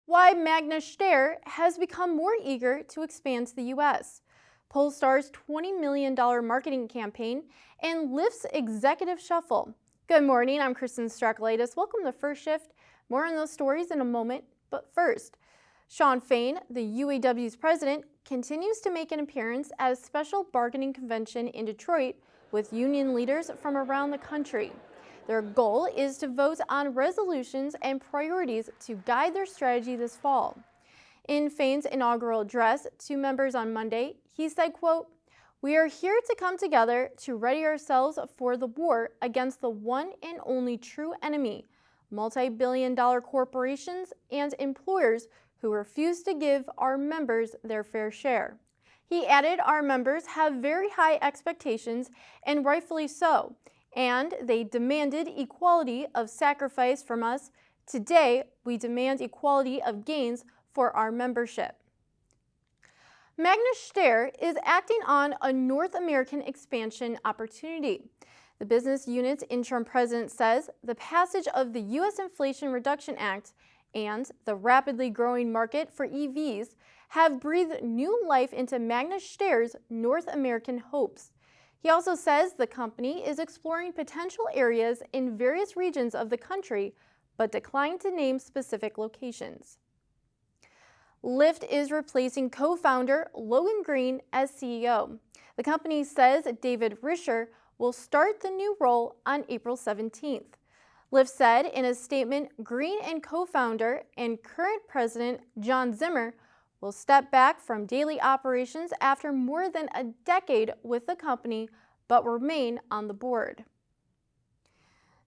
Why Magna Steyr has become more eager to expand to the U.S., Polestar's $20 million marketing campaign, and Lyft's executive shuffle. Good morning, I'm Kristen Strakalitis. Welcome to First Shift. More on those stories in a moment, but first, Shawn Fain, the UAW's president, continues to make an appearance at a special bargaining convention in Detroit with union leaders from around the country. Their goal is to vote on resolutions and priorities to guide their strategy this fall. In Fain's inaugural address to members on Monday, he said, quote, "We are here to come together to ready ourselves for the war against the one and only true enemy, multi-billion-dollar corporations and employers who refuse to give our members their fair share." He added, "Our members have very high expectations, and rightfully so, and they demanded equality of sacrifice from us. Today, we demand equality of gains for our membership." Magna Steyr is acting on a North American expansion opportunity. The business unit's interim president says the passage of the U.S. Inflation Reduction Act and the rapidly growing market for EVs have breathed new life into Magna Steyr's North American hopes. He also says the company is exploring potential areas in various regions of the country, but declined to name specific locations. Lyft is replacing co-founder Logan Green as CEO. The company says David Risher will start the new role on April 17th. Lyft said in a statement, Green and co-founder and current president John Zimmer will step back from daily operations after more than a decade with the company, but remain on the board.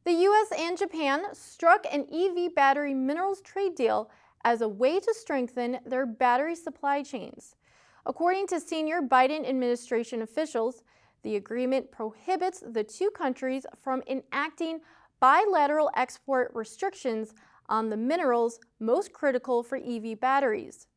The U.S. and Japan struck an EV battery minerals trade deal as a way to strengthen their battery supply chains. According to senior Biden administration officials, the agreement prohibits the two countries from enacting bilateral export restrictions on the minerals most critical for EV batteries.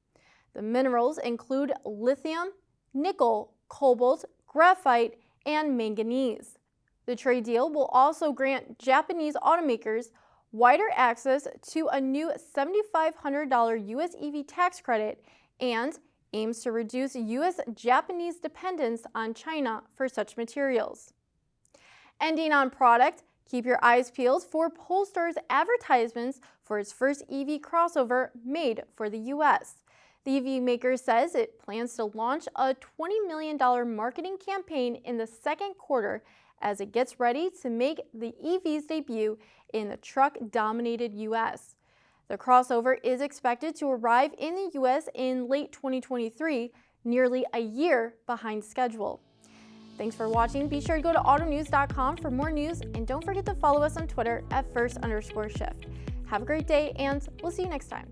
The minerals include lithium, nickel, cobalt, graphite, and manganese. The trade deal will also grant Japanese automakers wider access to a new $7,500 U.S. EV tax credit and aims to reduce U.S.-Japanese dependence on China for such materials. Ending on product, keep your eyes peeled for Polestar's advertisements for its first EV crossover made for the U.S. The EV maker says it plans to launch a $20 million marketing campaign in the second quarter as it gets ready to make the EV's debut in the truck-dominated U.S. The crossover is expected to arrive in the U.S. in late 2023, nearly a year behind schedule. Thanks for watching. Be sure to go to autonews.com for more news, and don't forget to follow us on Twitter at @first_shift. Have a great day, and we'll see you next time.